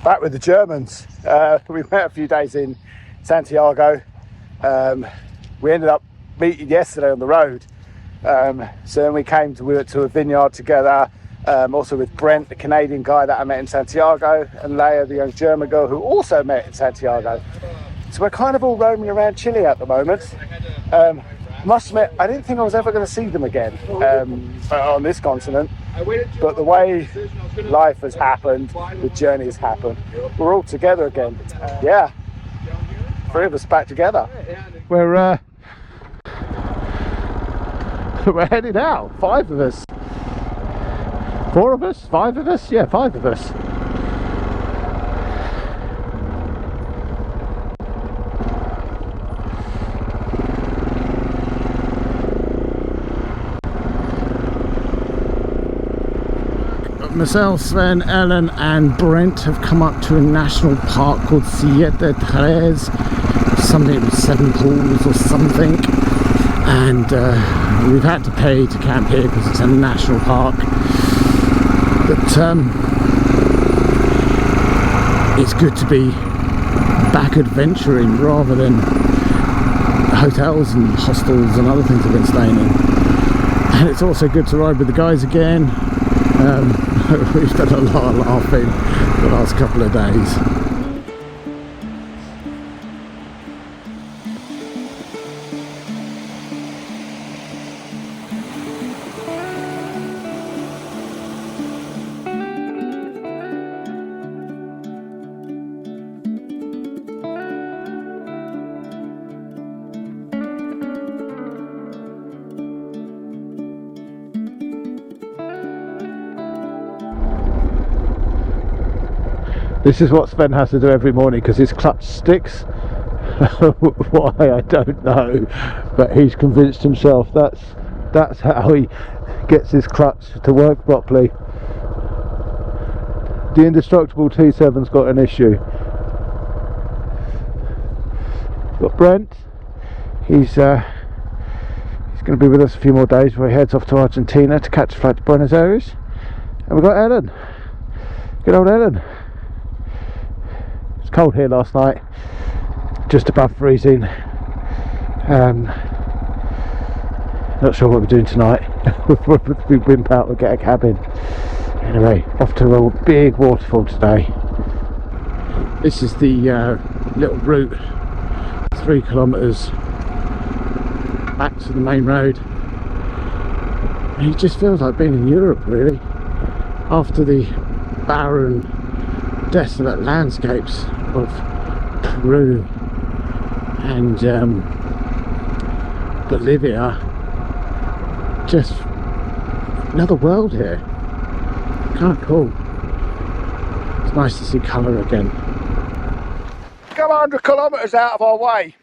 back with the Germans. We went a few days in Santiago. We ended up meeting yesterday on the road. So then we came to a vineyard together, also with Brent, the Canadian guy that I met in Santiago, and Leia, the young German girl who also met in Santiago. So we're kind of all roaming around Chile at the moment. Must admit, I didn't think I was ever going to see them again on this continent, but the way life has happened, the journey has happened, we're all together again. Yeah, 3 of us back together. We're heading out, 5 of us. 4 of us? 5 of us? Yeah, 5 of us. Myself, Sven Ellen and Brent have come up to a national park called Siete Tres, something with 7 pools or something, and we've had to pay to camp here because it's a national park, but it's good to be back adventuring rather than hotels and hostels and other things we've been staying in. And it's also good to ride with the guys again. We've done a lot of laughing the last couple of days. This is what Sven has to do every morning because his clutch sticks. Why, I don't know, but he's convinced himself that's how he gets his clutch to work properly. The indestructible T7's got an issue. Got Brent. He's going to be with us a few more days before he heads off to Argentina to catch a flight to Buenos Aires. And we've got Ellen. Good old Ellen. It's cold here last night, just above freezing. Not sure what we're doing tonight. We wimp out, we'll get a cabin. Anyway, off to a big waterfall today. This is the little route, 3 kilometres back to the main road. And it just feels like being in Europe, really, after the barren, desolate landscapes of Peru and Bolivia. Just another world here. Kind of cool. It's nice to see colour again. Come 100 kilometres out of our way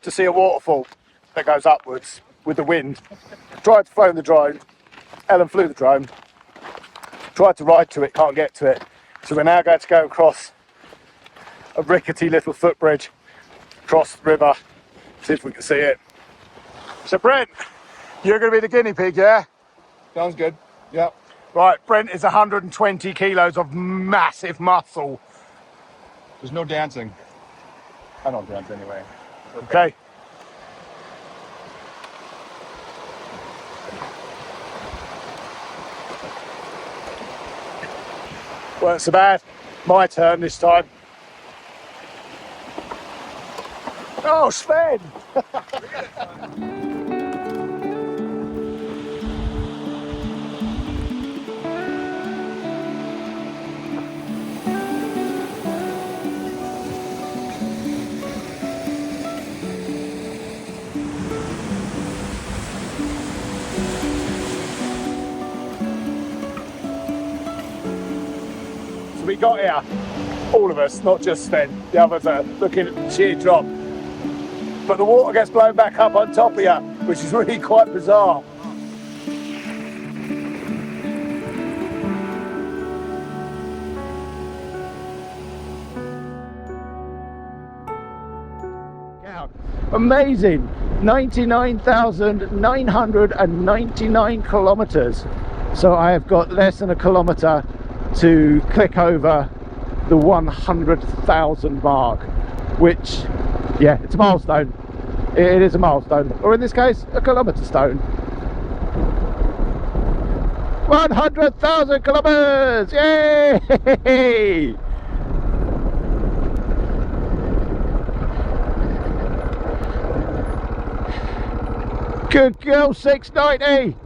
to see a waterfall that goes upwards with the wind. Tried to phone the drone. Ellen flew the drone. Tried to ride to it, can't get to it. So we're now going to go across a rickety little footbridge, across the river, see if we can see it. So Brent, you're going to be the guinea pig, yeah? Sounds good. Yep. Right, Brent is 120 kilos of massive muscle. There's no dancing. I don't dance anyway. Okay. Weren't so bad. My turn this time. Oh, Sven! We got here, all of us, not just Sven, the others are looking at the sheer drop, but the water gets blown back up on top of you, which is really quite bizarre. Amazing, 99,999 kilometers. So I have got less than a kilometer to click over the 100,000 mark, which, yeah, it's a milestone. It is a milestone, or in this case, a kilometre stone. 100,000 kilometres! Yay! Good girl, 690!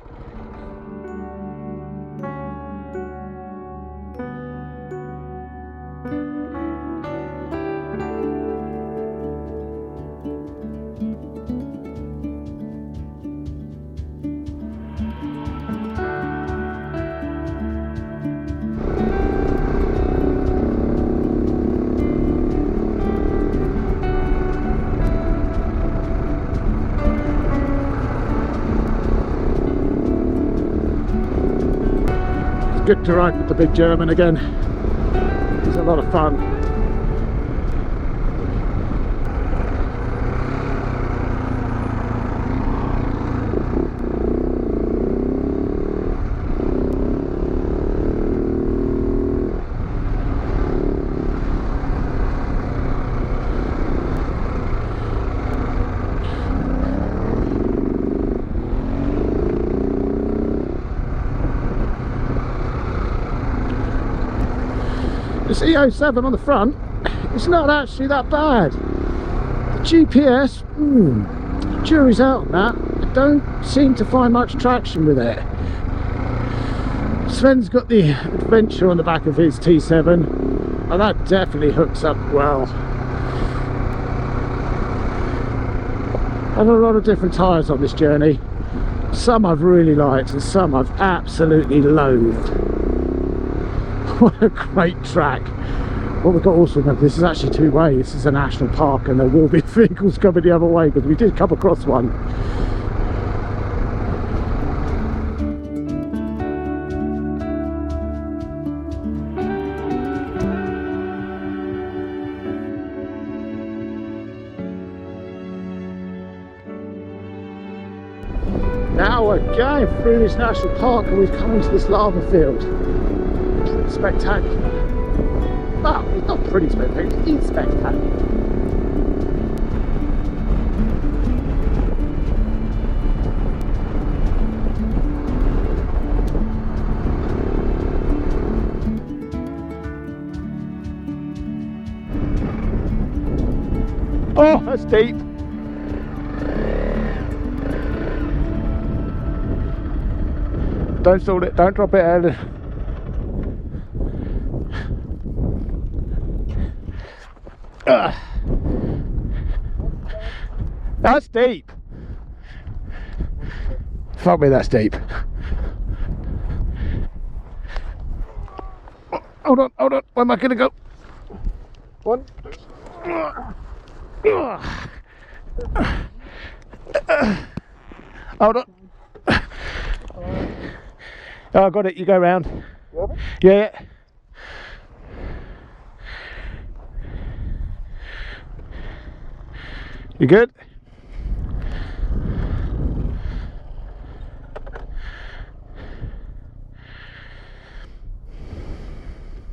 Good to ride with the big German again. It's a lot of fun. This E07 on the front, it's not actually that bad. The GPS, jury's out on that. I don't seem to find much traction with it. Sven's got the Adventure on the back of his T7, and that definitely hooks up well. I've had a lot of different tyres on this journey. Some I've really liked and some I've absolutely loathed. What a great track. What we've got also, remember, this is actually two-way. This is a national park and there will be vehicles coming the other way, because we did come across one. Now we're going through this national park and we've come into this lava field. Spectacular. Well, it's not pretty spectacular, it's spectacular. Oh, that's deep. Don't stall it, don't drop it, Ellen. That's deep. Fuck me, that's deep. Hold on, hold on. Where am I gonna go? One. Hold on. Oh, I got it. You go round. You have it? Yeah. You good?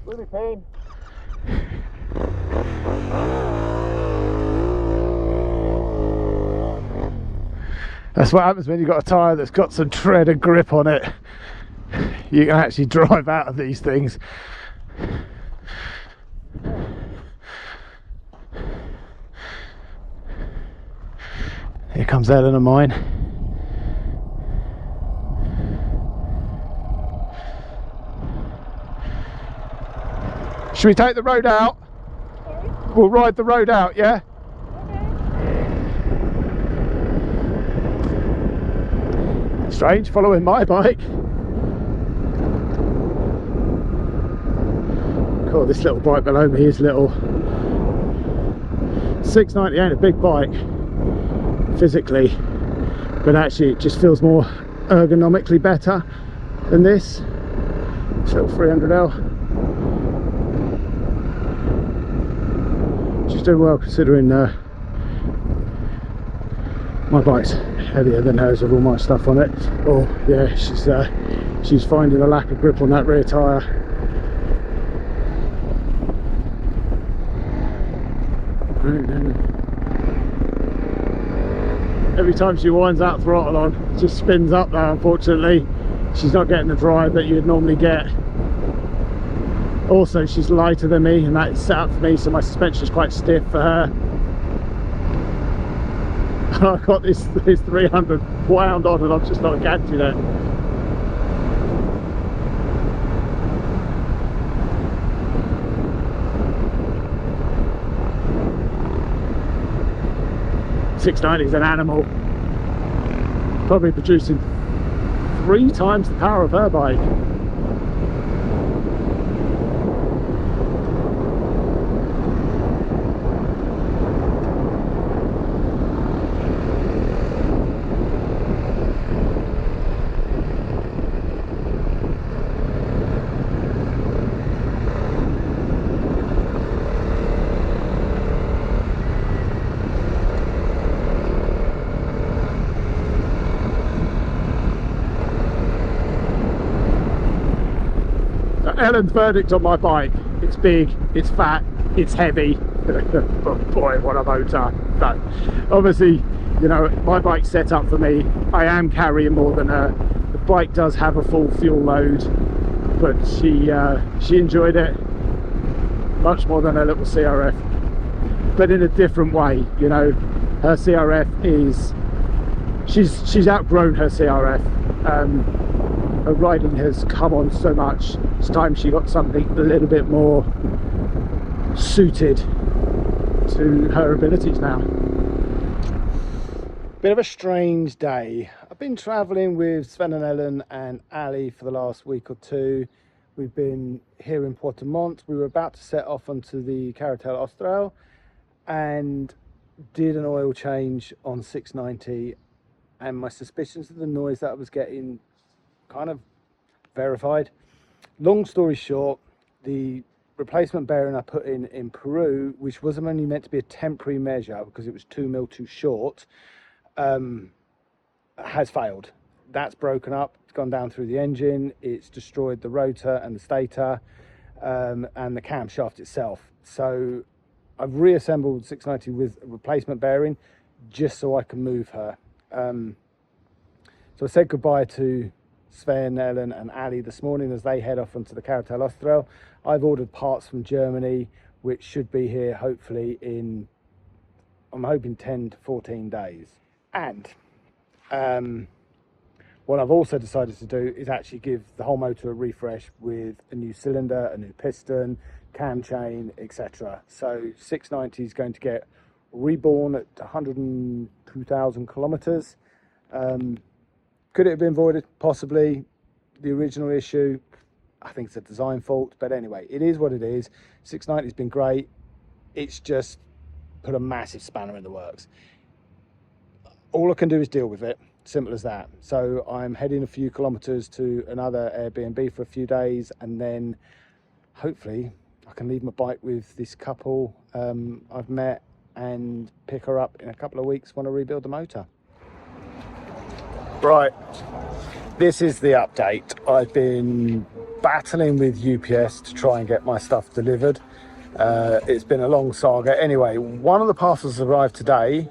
Really pain. That's what happens when you've got a tyre that's got some tread and grip on it. You can actually drive out of these things. Here comes Ellen of mine. Should we take the road out? Sorry? We'll ride the road out, yeah? Okay. Strange, following my bike. Cool, this little bike below me is little. 690 ain't a big bike physically, but actually it just feels more ergonomically better than this. This little 300L. She's doing well considering my bike's heavier than hers with all my stuff on it. Oh yeah, she's finding a lack of grip on that rear tyre. Every time she winds that throttle on, it just spins up there. Unfortunately, she's not getting the drive that you'd normally get. Also, she's lighter than me, and that is set up for me, so my suspension is quite stiff for her. I've got this 300 wound on, and I'm just not catching it. .690 is an animal, probably producing 3 times the power of her bike. Ellen's verdict on my bike: it's big, it's fat, it's heavy. But boy, what a motor. But obviously, you know, my bike's set up for me. I am carrying more than her. The bike does have a full fuel load, but she enjoyed it much more than her little CRF, but in a different way. You know, her CRF is, she's outgrown her CRF. Her riding has come on so much. It's time she got something a little bit more suited to her abilities now. Bit of a strange day. I've been travelling with Sven and Ellen and Ali for the last week or 2. We've been here in Portemont. We were about to set off onto the Carretel Austral and did an oil change on 690, and my suspicions of the noise that I was getting kind of verified. Long story short, the replacement bearing I put in Peru, which was only meant to be a temporary measure because it was 2 mil too short, has failed. That's broken up, it's gone down through the engine, it's destroyed the rotor and the stator, and the camshaft itself. So I've reassembled 690 with a replacement bearing just so I can move her. So I said goodbye to Sven, Ellen and Ali this morning as they head off onto the Carretel Austral. I've ordered parts from Germany, which should be here hopefully in, I'm hoping, 10 to 14 days. And what I've also decided to do is actually give the whole motor a refresh with a new cylinder, a new piston, cam chain, etc. So 690 is going to get reborn at 102,000 kilometers. Could it have been avoided? Possibly. The original issue, I think it's a design fault, but anyway, it is what it is. 690's been great. It's just put a massive spanner in the works. All I can do is deal with it. Simple as that. So I'm heading a few kilometers to another Airbnb for a few days, and then hopefully I can leave my bike with this couple I've met and pick her up in a couple of weeks when I rebuild the motor. Right, this is the update. I've been battling with UPS to try and get my stuff delivered. It's been a long saga. Anyway, one of the parcels arrived today,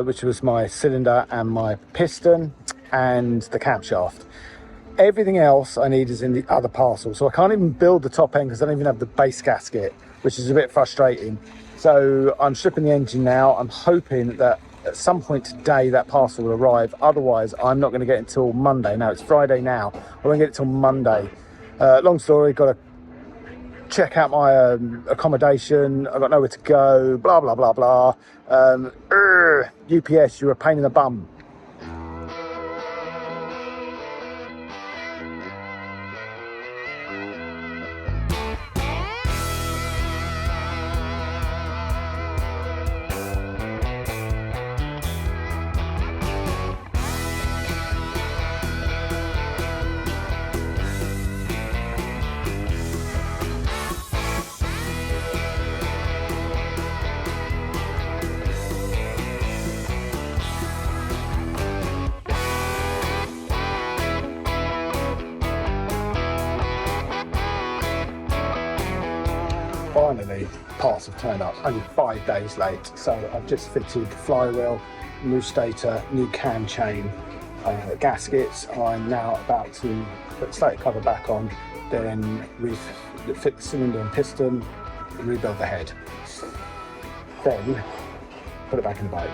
which was my cylinder and my piston and the camshaft. Everything else I need is in the other parcel, so I can't even build the top end because I don't even have the base gasket, which is a bit frustrating. So I'm stripping the engine now. I'm hoping that at some point today that parcel will arrive. Otherwise, I'm not going to get it until Monday. Now it's Friday now. I won't get it till Monday. Long story, got to check out my accommodation. I've got nowhere to go, blah, blah, blah, blah. UPS, you're a pain in the bum. parts have turned up, only 5 days late. So I've just fitted flywheel, new stator, new cam chain, gaskets. I'm now about to put stator cover back on, then fit the cylinder and piston, and rebuild the head. Then put it back in the bike.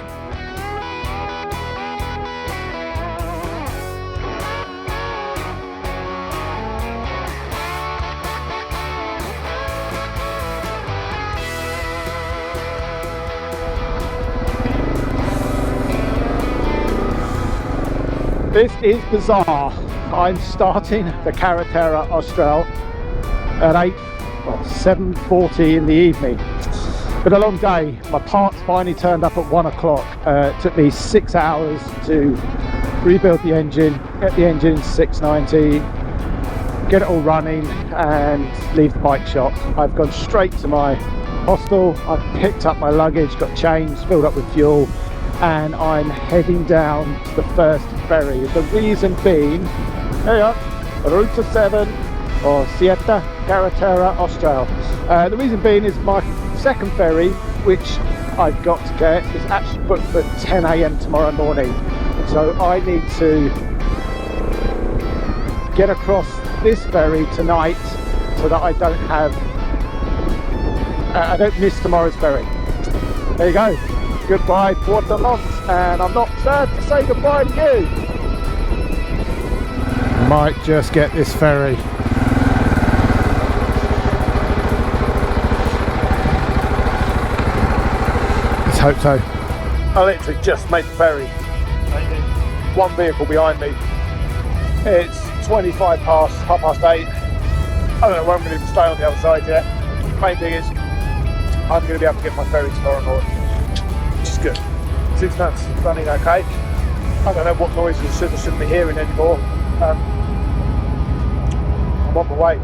This is bizarre. I'm starting the Carretera Austral at 7:40 in the evening. Been a long day. My parts finally turned up at 1 o'clock. It took me 6 hours to rebuild the engine, get the engine 690, get it all running and leave the bike shop. I've gone straight to my hostel. I've picked up my luggage, got changed, filled up with fuel, and I'm heading down to the first ferry. The reason being, here you are, Route 7 or Siete Carretera Austral. The reason being is my second ferry, which I've got to get, is actually booked for 10 AM tomorrow morning. So I need to get across this ferry tonight so that I don't miss tomorrow's ferry. There you go. Goodbye Portamont, and I'm not sad to say goodbye to you. Might just get this ferry. Let's hope so. I literally just made the ferry. One vehicle behind me. It's 25 past, 8:30. I don't know where I'm going to stay on the other side yet. Main thing is, I'm going to be able to get my ferry tomorrow morning. Which is good. 6 months running okay. I don't know what noises I shouldn't be hearing anymore. I'm on my way.